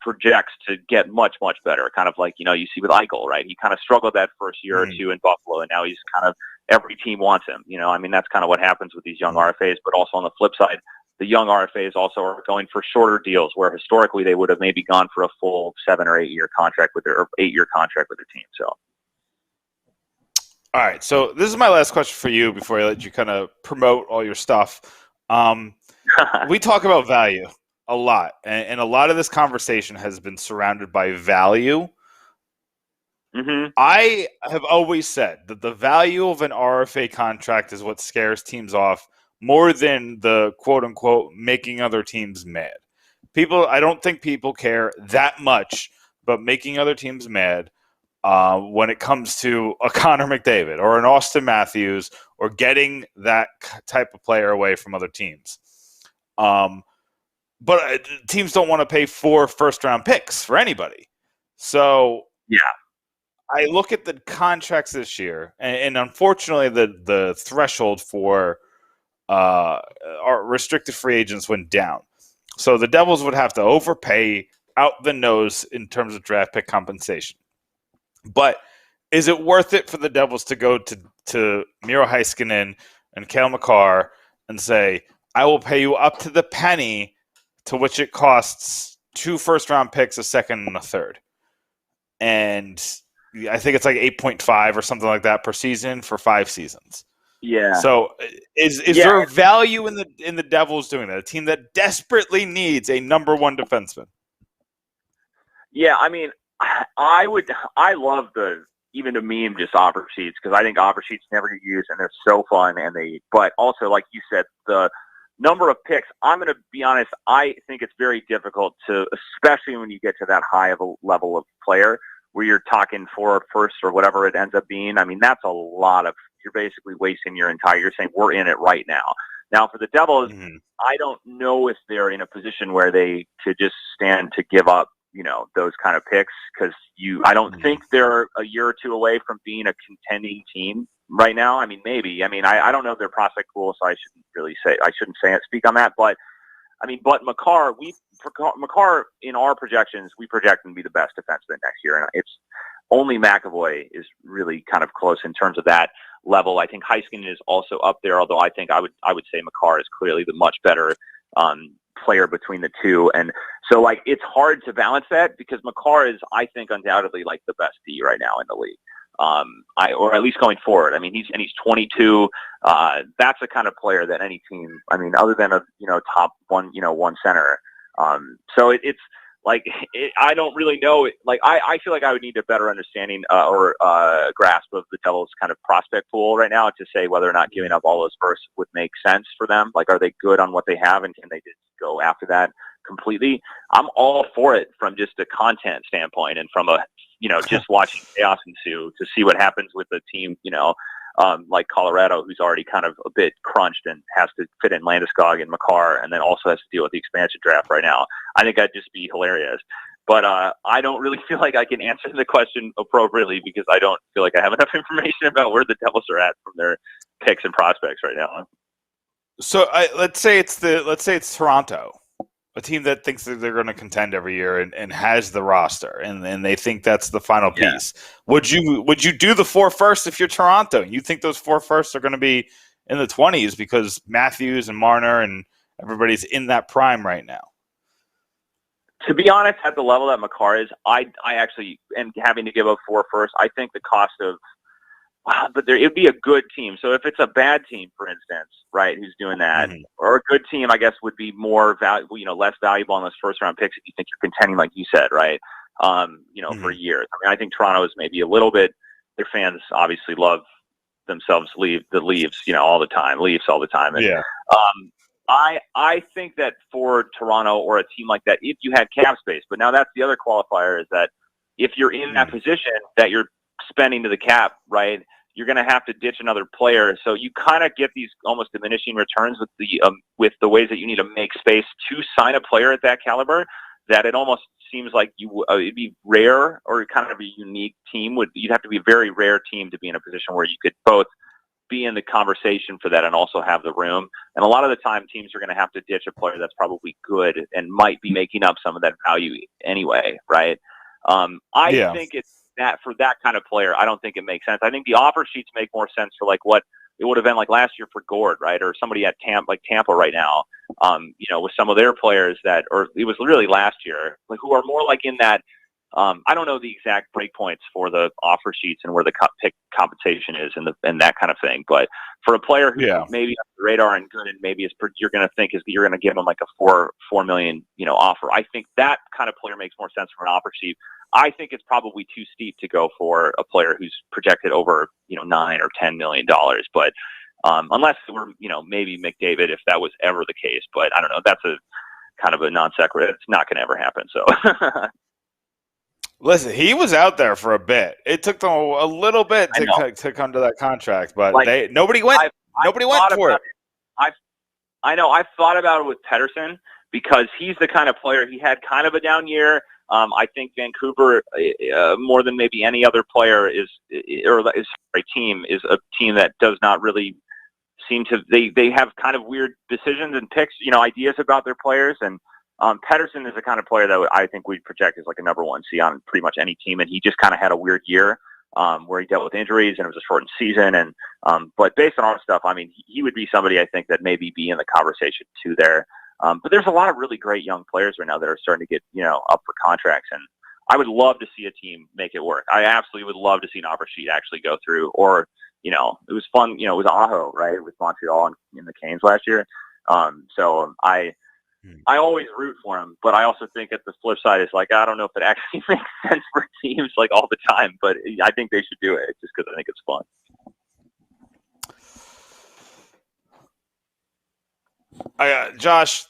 projects to get much, much better. Kind of like, you see with Eichel, right? He kind of struggled that first year or two in Buffalo, and now he's kind of, every team wants him. I mean, that's kind of what happens with these young RFAs. But also on the flip side, the young RFAs also are going for shorter deals, where historically they would have maybe gone for a full 7 or 8 year contract with their 8-year contract with their team. So. All right. So this is my last question for you before I let you kind of promote all your stuff. We talk about value a lot, and a lot of this conversation has been surrounded by value. Mm-hmm. I have always said that the value of an RFA contract is what scares teams off more than the quote-unquote making other teams mad. I don't think people care that much about making other teams mad when it comes to a Connor McDavid or an Austin Matthews or getting that type of player away from other teams. But teams don't want to pay 4 first-round picks for anybody. So yeah, I look at the contracts this year, and unfortunately, the threshold for our restricted free agents went down. So the Devils would have to overpay out the nose in terms of draft pick compensation. But is it worth it for the Devils to go to Miro Heiskanen and Cale Makar and say, I will pay you up to the penny to which it costs 2 first-round picks, a second and a third? And I think it's like 8.5 or something like that per season for 5 seasons. Yeah. So is there a value in the Devils doing that? A team that desperately needs a number 1 defenseman. Yeah, I mean, I love even the meme just offer sheets, because I think offer sheets never get used and they're so fun, but also like you said, the number of picks, I'm going to be honest, I think it's very difficult to, especially when you get to that high of a level of player where you're talking 4 first or whatever it ends up being. I mean, that's a lot of, you're basically wasting your entire, you're saying we're in it right now. Now for the Devils, I don't know if they're in a position where they could just stand to give up, those kind of picks, because I don't think they're a year or 2 away from being a contending team right now. I mean, maybe. I mean, I don't know their prospect pool, so I shouldn't speak on that. But I mean, Makar, Makar in our projections, we project him to be the best defenseman next year, and it's only McAvoy is really kind of close in terms of that level. I think Heiskanen is also up there, although I think I would say Makar is clearly the much better player between the two. And so like it's hard to balance that, because Makar is, I think, undoubtedly like the best D right now in the league. or at least going forward. I mean, he's 22. That's the kind of player that any team, I mean, other than a top one center. So it's like I don't really know. Like I feel like I would need a better understanding or grasp of the Devils' kind of prospect pool right now to say whether or not giving up all those firsts would make sense for them. Like, are they good on what they have, and can they just go after that completely? I'm all for it from just a content standpoint and from a just watching chaos ensue to see what happens with the team. Like Colorado, who's already kind of a bit crunched and has to fit in Landeskog and Makar, and then also has to deal with the expansion draft right now. I think that'd just be hilarious. But I don't really feel like I can answer the question appropriately because I don't feel like I have enough information about where the Devils are at from their picks and prospects right now. So let's say it's Toronto, a team that thinks that they're going to contend every year and has the roster, and they think that's the final piece. Would you do the 4 firsts if you're Toronto? You think those 4 firsts are going to be in the 20s because Matthews and Marner and everybody's in that prime right now? To be honest, at the level that Makar is, I actually am having to give up 4 firsts. I think the cost of but it'd be a good team. So if it's a bad team, for instance, right, who's doing that, or a good team, I guess, would be more valuable, less valuable on those first round picks if you think you're contending, like you said, right, for years. I mean, I think Toronto is maybe a little bit, their fans obviously love themselves the Leafs, all the time, And, I think that for Toronto or a team like that, if you had cap space, but now that's the other qualifier is that if you're in that position that you're spending to the cap, right, you're going to have to ditch another player. So you kind of get these almost diminishing returns with the ways that you need to make space to sign a player at that caliber, that it almost seems like it'd be rare or kind of a unique team. You'd have to be a very rare team to be in a position where you could both be in the conversation for that and also have the room. And a lot of the time teams are going to have to ditch a player that's probably good and might be making up some of that value anyway, right? I think it's that for that kind of player, I don't think it makes sense. I think the offer sheets make more sense for like what it would have been like last year for Gord, right? Or somebody at Tampa right now, with some of their players or it was really last year, like who are more like in that, I don't know the exact breakpoints for the offer sheets and where the pick compensation is and that kind of thing. But for a player who maybe on the radar and good and maybe you're going to think is you're going to give them like a $4 million, offer. I think that kind of player makes more sense for an offer sheet. I think it's probably too steep to go for a player who's projected over, $9 or $10 million. But unless it were, maybe McDavid, if that was ever the case. But I don't know. That's a kind of a non sequitur. It's not going to ever happen. So. Listen, he was out there for a bit. It took them a little bit to come to that contract, but nobody went for it. I know. I've thought about it with Pettersson because he's the kind of player. He had kind of a down year. I think Vancouver, more than maybe any other player, is a team that does not really seem to. They have kind of weird decisions and picks, ideas about their players. And Pettersson is the kind of player that I think we'd project as like a number 1 seed on pretty much any team. And he just kind of had a weird year where he dealt with injuries and it was a shortened season. And but based on all the stuff, I mean, he would be somebody I think that maybe be in the conversation too there. But there's a lot of really great young players right now that are starting to get, up for contracts. And I would love to see a team make it work. I absolutely would love to see an offer sheet actually go through. Or, it was fun, it was Aho, right, with Montreal in the Canes last year. So I always root for him, but I also think at the flip side is like, I don't know if it actually makes sense for teams like all the time, but I think they should do it just because I think it's fun. Josh,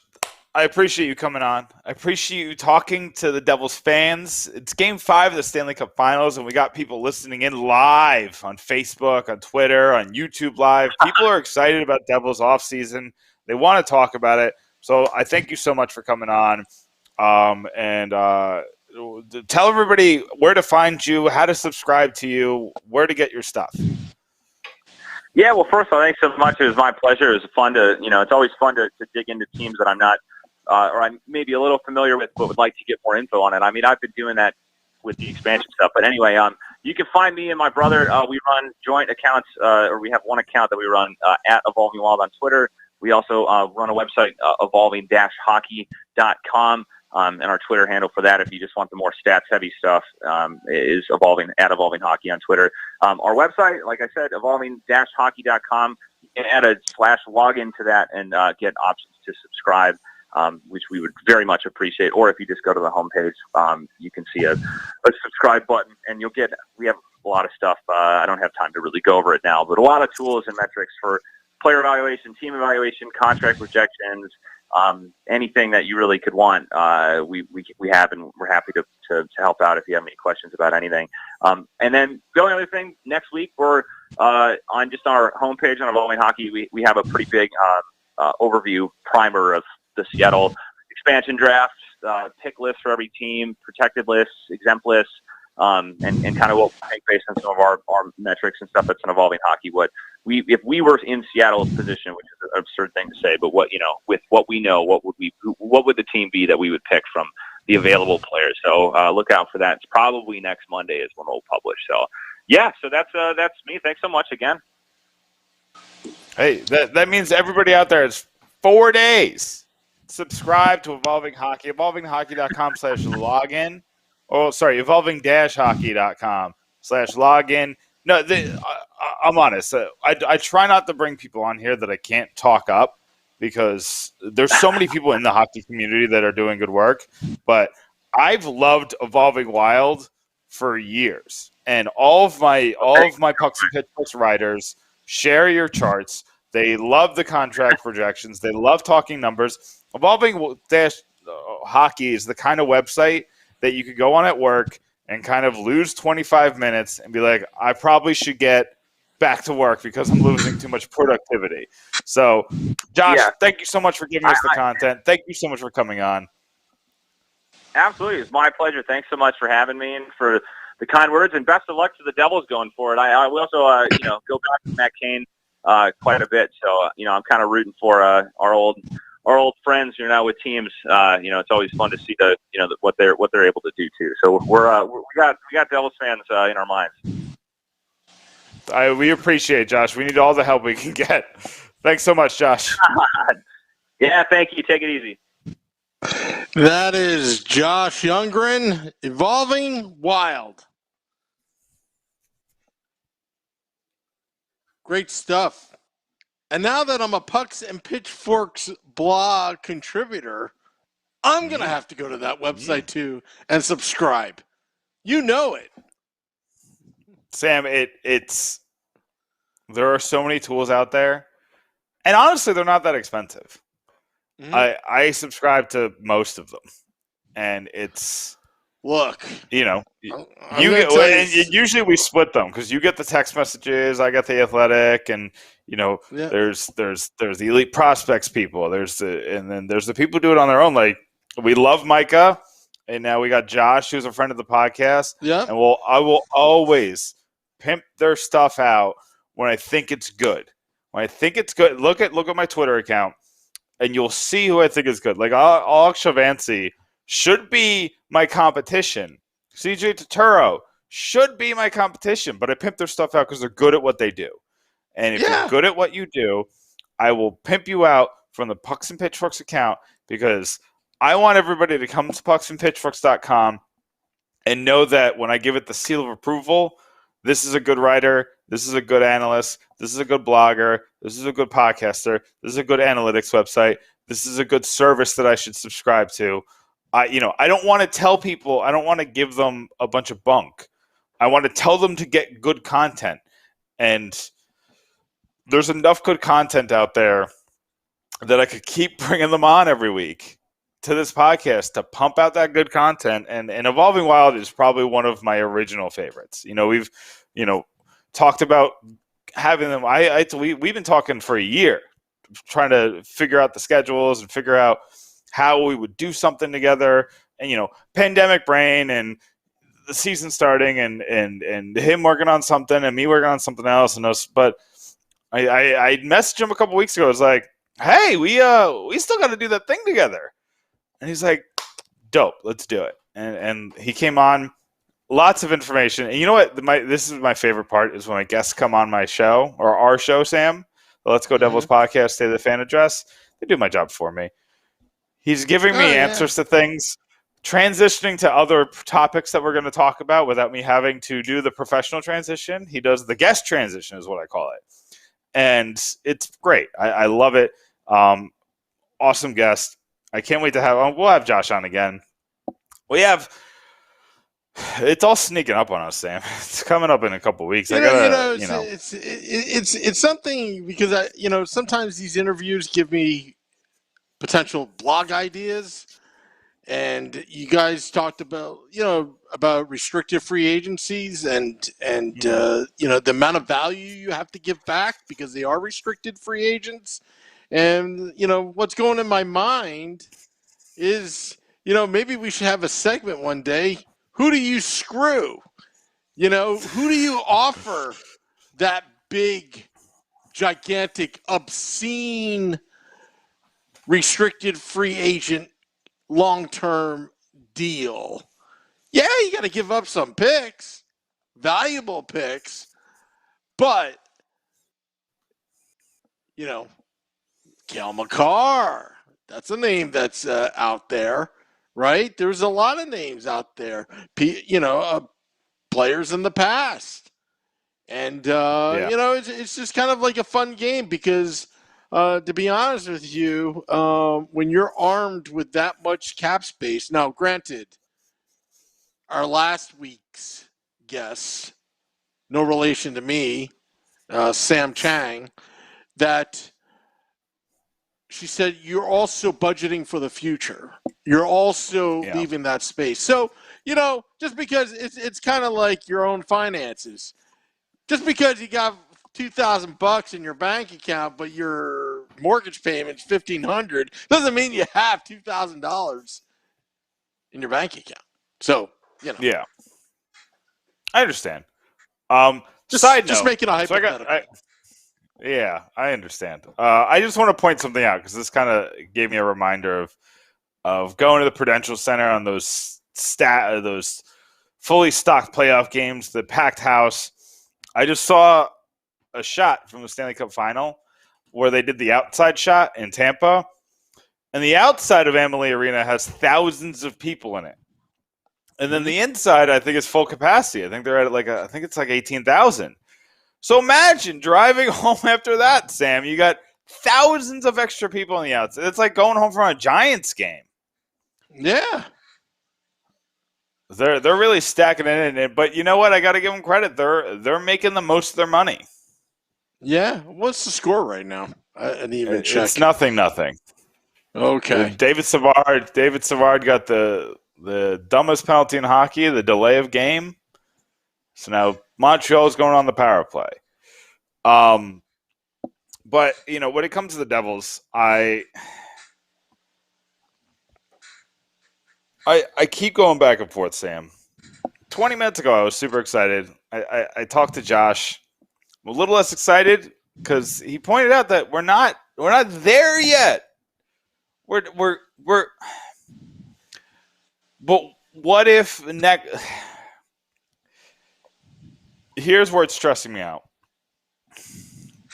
I appreciate you coming on. I appreciate you talking to the Devils fans. It's Game 5 of the Stanley Cup Finals, and we got people listening in live on Facebook, on Twitter, on YouTube Live. People are excited about Devils offseason. They want to talk about it. So I thank you so much for coming on. And tell everybody where to find you, how to subscribe to you, where to get your stuff. Yeah, well, first of all, thanks so much. It was my pleasure. It was fun to, it's always fun to dig into teams that I'm not, or I'm maybe a little familiar with, but would like to get more info on it. I mean, I've been doing that with the expansion stuff. But anyway, you can find me and my brother. We run joint accounts, or we have one account that we run at Evolving Wild on Twitter. We also run a website, evolving-hockey.com. And our Twitter handle for that, if you just want the more stats-heavy stuff, is Evolving Hockey on Twitter. Our website, like I said, evolving-hockey.com. You can add a /login to that and get options to subscribe, which we would very much appreciate. Or if you just go to the homepage, you can see a subscribe button, and we have a lot of stuff. I don't have time to really go over it now, but a lot of tools and metrics for player evaluation, team evaluation, contract rejections, anything that you really could want. We have, and we're happy to help out if you have any questions about anything. And then the only other thing, next week we're on just our homepage on Evolving Hockey. We have a pretty big overview primer of the Seattle expansion draft, pick lists for every team, protected lists, exempt lists, and kind of what we think based on some of our metrics and stuff that's in Evolving Hockey. If we were in Seattle's position, which is an absurd thing to say, but with what we know, what would the team be that we would pick from the available players? So look out for that. It's probably next Monday is when we'll publish. So yeah, so that's me. Thanks so much again. Hey, that means everybody out there is 4 days. Subscribe to Evolving Hockey, evolvinghockey.com/login. Oh, sorry, evolving-hockey.com/login. No, I'm honest. I try not to bring people on here that I can't talk up because there's so many people in the hockey community that are doing good work. But I've loved Evolving Wild for years, and all of my Pucks and Pitchforks writers share your charts. They love the contract projections. They love talking numbers. Evolving-Hockey is the kind of website that you could go on at work and kind of lose 25 minutes and be like, I probably should get back to work because I'm losing too much productivity. So, Josh, Thank you so much for giving us the content. Thank you so much for coming on. Absolutely. It's my pleasure. Thanks so much for having me and for the kind words, and best of luck to the Devils going forward. I will also, go back to Matt Cain quite a bit. So, I'm kind of rooting for our old friends who are now with teams. It's always fun to see what they're able to do too. So we got Devils fans in our minds. We appreciate it, Josh. We need all the help we can get. Thanks so much, Josh. Yeah, thank you. Take it easy. That is Josh Younggren, Evolving Wild. Great stuff. And now that I'm a Pucks and Pitchforks blog contributor, I'm going to have to go to that website too and subscribe. You know it. Sam, it's there are so many tools out there, and honestly, they're not that expensive. Mm-hmm. I subscribe to most of them, and it's usually we split them because you get the text messages, I get the Athletic, and there's the Elite Prospects people, and then there's the people who do it on their own. Like, we love Micah, and now we got Josh, who's a friend of the podcast. Yeah, and I will always pimp their stuff out when I think it's good. When I think it's good, look at my Twitter account, and you'll see who I think is good. Like, Alex Chavancy should be my competition. CJ Turturro should be my competition, but I pimp their stuff out because they're good at what they do. And if you're good at what you do, I will pimp you out from the Pucks and Pitchforks account because I want everybody to come to pucksandpitchforks.com and know that when I give it the seal of approval, this is a good writer, this is a good analyst, this is a good blogger, this is a good podcaster, this is a good analytics website, this is a good service that I should subscribe to. I don't want to tell people, I don't want to give them a bunch of bunk. I want to tell them to get good content. And there's enough good content out there that I could keep bringing them on every week to this podcast to pump out that good content. And Evolving Wild is probably one of my original favorites. We've, talked about having them. We've been talking for a year, trying to figure out the schedules and figure out how we would do something together. And, pandemic brain and the season starting and him working on something and me working on something else. But I messaged him a couple weeks ago. I was like, hey, we still got to do that thing together. And he's like, dope, let's do it. And he came on, lots of information. And you know what? This is my favorite part is when my guests come on my show or our show, Sam, the Let's Go Devils podcast, State of the Fan Address. They do my job for me. He's giving me answers to things, transitioning to other topics that we're going to talk about without me having to do the professional transition. He does the guest transition is what I call it. And it's great. I love it. Awesome guest. I can't wait to we'll have Josh on again. It's all sneaking up on us, Sam. It's coming up in a couple of weeks. It's something because sometimes these interviews give me potential blog ideas, and you guys talked about about restricted free agencies and the amount of value you have to give back because they are restricted free agents, and what's going in my mind is maybe we should have a segment one day. Who do you screw? Who do you offer that big, gigantic, obscene, restricted free agent long-term deal? Yeah, you got to give up some picks, valuable picks, but, Cale Makar, that's a name that's out there. Right? There's a lot of names out there, players in the past. And, it's just kind of like a fun game because, to be honest with you, when you're armed with that much cap space, now, granted, our last week's guest, no relation to me, Sam Chang, that she said you're also budgeting for the future. You're also leaving that space. So, just because it's kind of like your own finances. Just because you got $2,000 in your bank account, but your mortgage payment's $1,500, doesn't mean you have $2,000 in your bank account. So, Yeah, I understand. Just making a hypothetical. Yeah, I understand. I just want to point something out because this kind of gave me a reminder of going to the Prudential Center on those fully stocked playoff games, the packed house. I just saw a shot from the Stanley Cup Final where they did the outside shot in Tampa, and the outside of Amalie Arena has thousands of people in it, and then the inside I think is full capacity. I think they're at I think it's like 18,000. So imagine driving home after that, Sam. You got thousands of extra people on the outside. It's like going home from a Giants game. Yeah. They're really stacking it in. But you know what? I got to give them credit. They're making the most of their money. Yeah. What's the score right now? I didn't even check. It's 0-0. Okay. David Savard got the dumbest penalty in hockey, the delay of game. So now Montreal is going on the power play. But, when it comes to the Devils, I keep going back and forth, Sam. 20 minutes ago, I was super excited. I talked to Josh. I'm a little less excited because he pointed out that we're not there yet. We're but what if here's where it's stressing me out,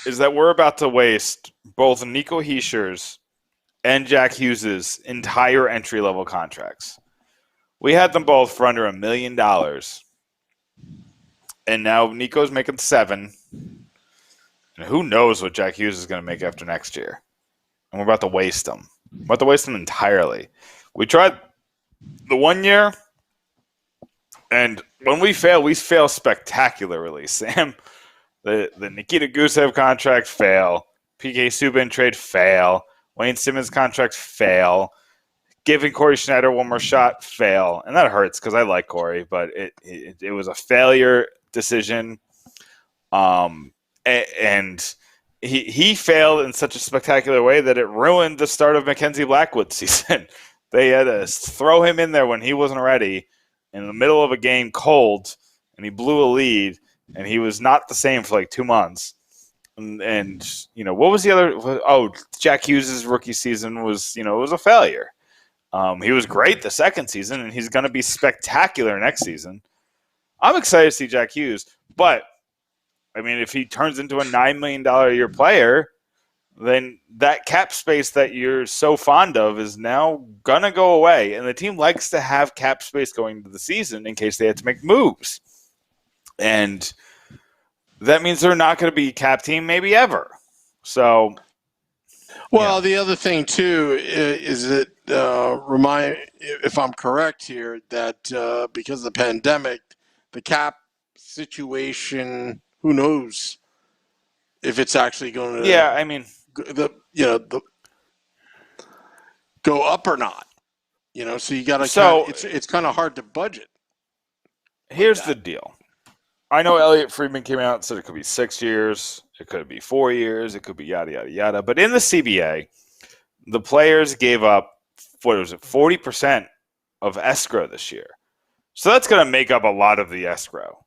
is that we're about to waste both Nico Hischier's and Jack Hughes' entire entry-level contracts. We had them both for under $1 million. And now Nico's making $7 million. And who knows what Jack Hughes is going to make after next year. And we're about to waste them. We're about to waste them entirely. We tried the 1 year, and when we fail spectacularly, Sam. The Nikita Gusev contract, fail. PK Subban trade, fail. Wayne Simmons contract, fail. Giving Corey Schneider one more shot, fail. And that hurts because I like Corey, but it was a failure decision. And he failed in such a spectacular way that it ruined the start of Mackenzie Blackwood's season. They had to throw him in there when he wasn't ready in the middle of a game cold, and he blew a lead. And he was not the same for like 2 months. And what was the other? Oh, Jack Hughes' rookie season was, it was a failure. He was great the second season, and he's going to be spectacular next season. I'm excited to see Jack Hughes. But, I mean, if he turns into a $9 million a year player, then that cap space that you're so fond of is now gonna go away, and the team likes to have cap space going into the season in case they had to make moves, and that means they're not going to be a cap team maybe ever. So, well, the other thing too is that remind, if I'm correct here, that because of the pandemic, the cap situation, who knows if it's actually going to go up or not. So you got to it's kind of hard to budget. Here's the deal. I know Elliot Friedman came out and said it could be 6 years, it could be 4 years, it could be yada, yada, yada. But in the CBA, the players gave up, 40% of escrow this year. So that's going to make up a lot of the escrow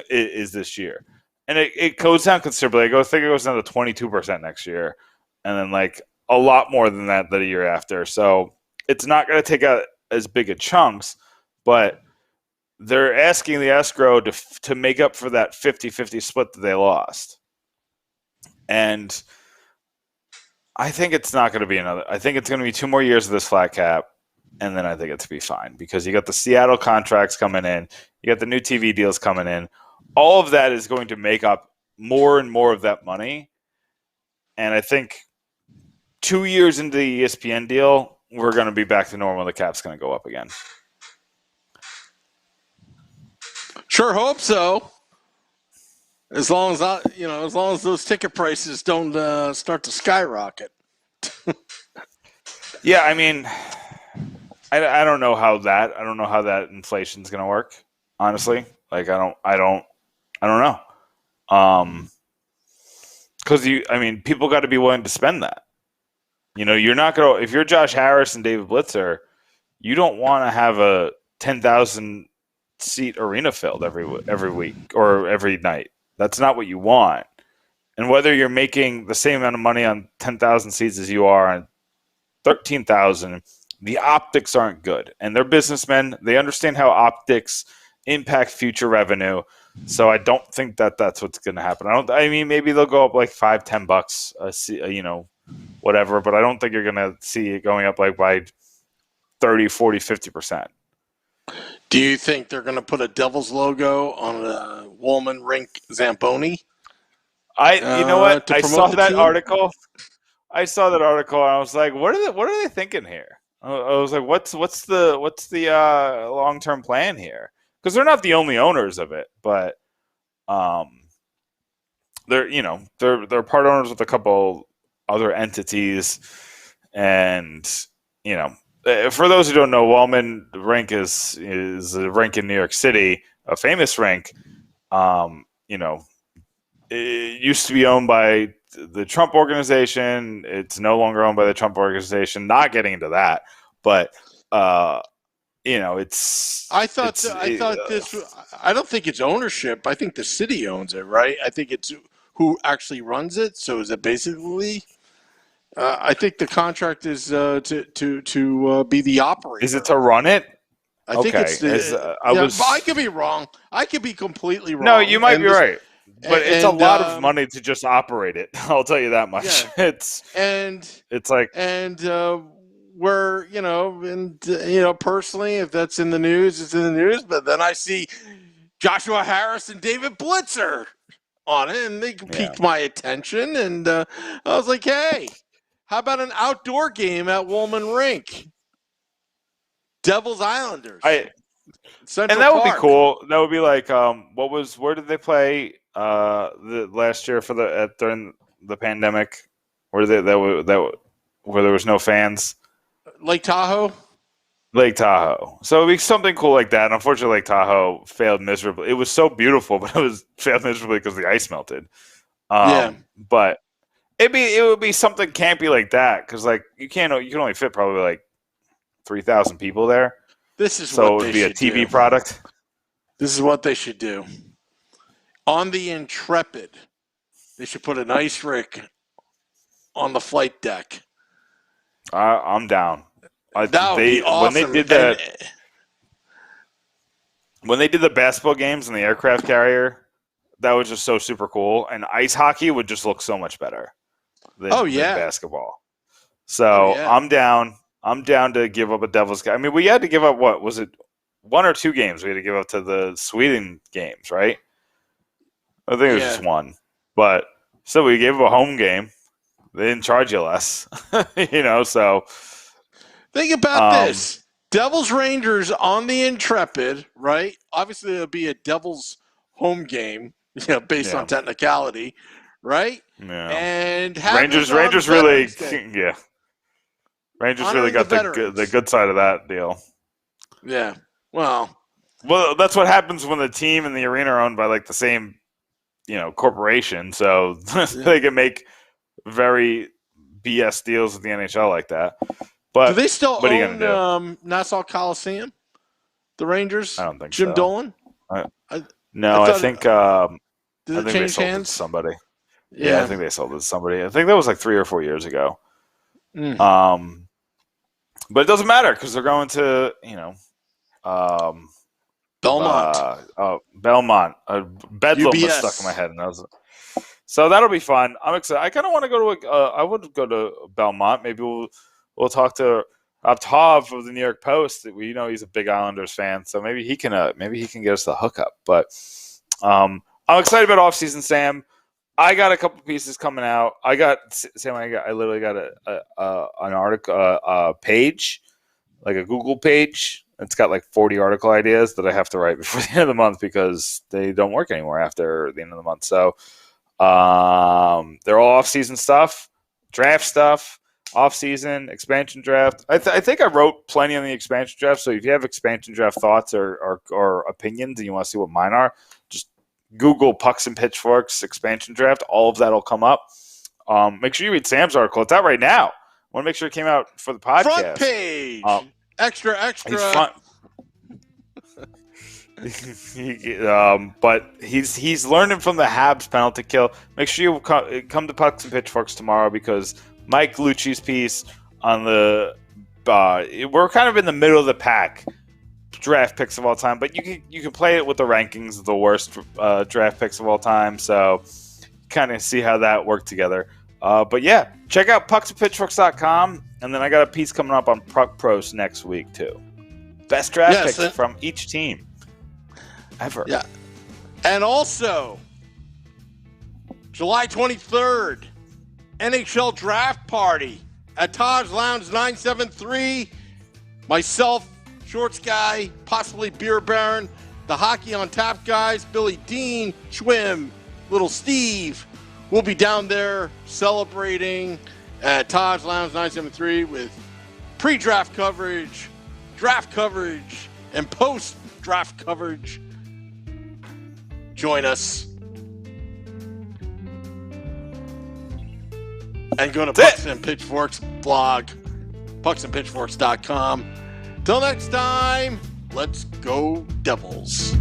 is this year. And it goes down considerably. I think it goes down to 22% next year. And then like a lot more than that the year after. So it's not going to take out as big a chunks, but they're asking the escrow to make up for that 50-50 split that they lost. And I think it's not going to be another. I think it's going to be 2 more years of this flat cap, and then I think it's be fine because you got the Seattle contracts coming in, you got the new TV deals coming in. All of that is going to make up more and more of that money. And I think 2 years into the ESPN deal, we're going to be back to normal. The cap's going to go up again. Sure hope so. As long as those ticket prices don't start to skyrocket. Yeah, I mean, I don't know how that inflation's going to work. Honestly, like I don't know. Because people got to be willing to spend that. You're not going to, if you're Josh Harris and David Blitzer, you don't want to have a 10,000 seat arena filled every week or every night. That's not what you want. And whether you're making the same amount of money on 10,000 seats as you are on 13,000, the optics aren't good. And they're businessmen. They understand how optics impact future revenue. So I don't think that's what's going to happen. Maybe they'll go up like $5-10 whatever, but I don't think you're going to see it going up like by 30, 40, 50%. Do you think they're going to put a Devils logo on a Woolman Rink Zamponi? You know what? I saw that article. And I was like, what are they thinking here? I was like, what's the long-term plan here? Because they're not the only owners of it, but they're part owners with a couple other entities, and for those who don't know, Wellman Rink is a rink in New York City, a famous rink. It used to be owned by the Trump organization. It's no longer owned by the Trump organization. Not getting into that, but it's. I don't think it's ownership. I think the city owns it, right? I think it's who actually runs it. So is it basically? I think the contract is to be the operator. Is it to run it? I think it's I could be wrong. I could be completely wrong. No, you might be right. But it's a lot of money to just operate it. I'll tell you that much. Yeah. We're personally, if that's in the news, it's in the news. But then I see Joshua Harris and David Blitzer on it, and they piqued my attention. And I was like, hey, how about an outdoor game at Woolman Rink? Devils Islanders. And that would be cool. That would be like, where did they play the last year during the pandemic? Where there was no fans? Lake Tahoe. So it'd be something cool like that. Unfortunately, Lake Tahoe failed miserably. It was so beautiful, but it failed miserably because the ice melted. But it would be something campy like that because you can only fit probably like 3,000 people there. So it would be a TV product. This is what they should do. On the Intrepid, they should put an ice rink on the flight deck. I'm down. That would be awesome. When they did the basketball games in the aircraft carrier, that was just so super cool. And ice hockey would just look so much better. than yeah. basketball. So I'm down. I'm down to give up a Devils game. I mean, we had to give up, what was it, 1 or 2 games we had to give up to the Sweden games, right? I think it was just 1. But still, we gave up a home game. They didn't charge you less, so. Think about this. Devils Rangers on the Intrepid, right? Obviously, it'll be a Devils home game, based on technicality, right? Yeah. And Rangers really, Rangers really got the good side of that deal. Yeah. Well, that's what happens when the team and the arena are owned by like the same, corporation. So they can make very BS deals with the NHL like that. But do they still own Nassau Coliseum? The Rangers? I don't think Jim so. Dolan? I think they sold it to somebody. Yeah, I think they sold it to somebody. I think that was like 3 or 4 years ago. But it doesn't matter because they're going to, Belmont. Belmont. Bedlam UBS. was stuck in my head, and so that'll be fun. I'm excited. I kind of want to go to. I would go to Belmont. Maybe we'll talk to Tov of the New York Post. He's a big Islanders fan, so maybe he can get us the hookup. But I'm excited about offseason, Sam. I got a couple pieces coming out. I literally got an article, page, like a Google page. It's got like 40 article ideas that I have to write before the end of the month because they don't work anymore after the end of the month. So they're all off-season stuff, draft stuff, off-season, expansion draft. I think I wrote plenty on the expansion draft. So if you have expansion draft thoughts or opinions and you want to see what mine are, just Google Pucks and Pitchforks expansion draft. All of that will come up. Make sure you read Sam's article. It's out right now. I want to make sure it came out for the podcast. Front page. Extra. But he's learning from the Habs penalty kill. Make sure you come to Pucks and Pitchforks tomorrow because Mike Lucci's piece on the we're kind of in the middle of the pack draft picks of all time, but you can play it with the rankings of the worst draft picks of all time. So kind of see how that worked together. But yeah, check out pucksandpitchforks.com, and then I got a piece coming up on Puck Pros next week too. Best draft picks from each team ever. Yeah, and also July 23rd, NHL Draft Party at Taj Lounge 973. Myself, Shorts Guy, possibly Beer Baron, the Hockey on Tap guys, Billy Dean, Schwim, Little Steve. We'll be down there celebrating at Taj Lounge 973 with pre-draft coverage, draft coverage, and post-draft coverage. Join us. And go to Pucks and Pitchforks blog, pucksandpitchforks.com. Till next time, let's go Devils.